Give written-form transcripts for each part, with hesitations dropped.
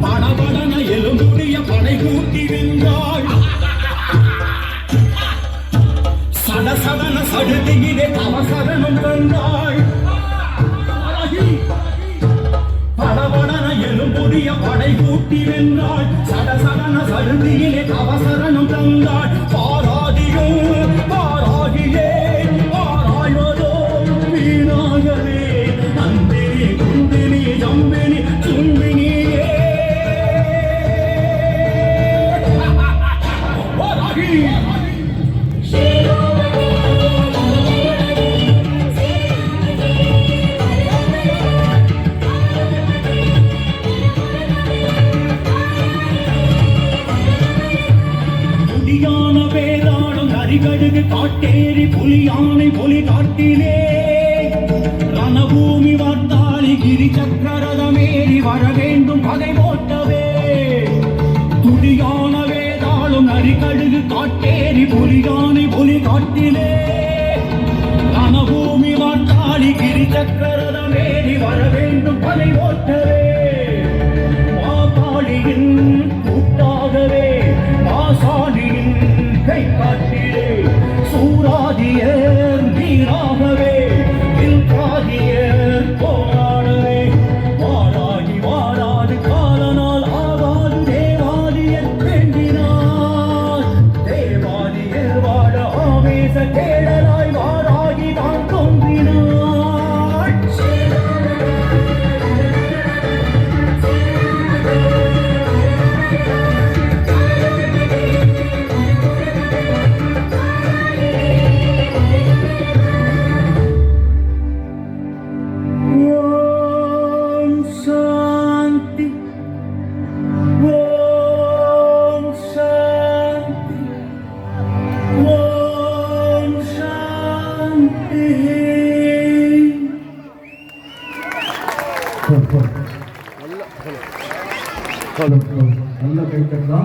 படபடன எலும்புடைய படை கூட்டி வென்றாள் சடசடன சடுதியிலே அவசரனும் வென்றாள் படபடன எலும்புடைய படை கூட்டி வென்றாள் சடசடன சடுதியிலே அவசரனும் தந்தாள் பாராதியும் பாராகியே பாராய்வதோ வீணாகவே நந்தினி குந்தினி ஜம்பினி சும்பினியே பாராகி கடுகு காட்டேரி புலியானை புலி காட்டிலே ரணபூமி வார்த்தாளி கிரி சக்கரதமேறி வர வேண்டும் பகை போட்டவே துடியான வேதாளும் நரிகடுகு காட்டேரி புலியானை புலி காட்டிலே ரணபூமி வார்த்தாளி கிரி சக்கரதமேறி வர வேண்டும் பகை போட்டவே மாகாளியின் கூட்டாகவே மாசாலியின் கை காட்டிலே சூராதியர் நீராகவே வில்காதியர் போராடவே வாராகி வாராது காலனால் ஆகாது தேவாதியர் வேண்டினார் தேவாதியர் வாட ஆவேச கேடலாய் வாராகி தான் தோன்றினார் நல்ல கைத்தட்டா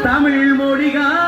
தமிழ் மொழிகா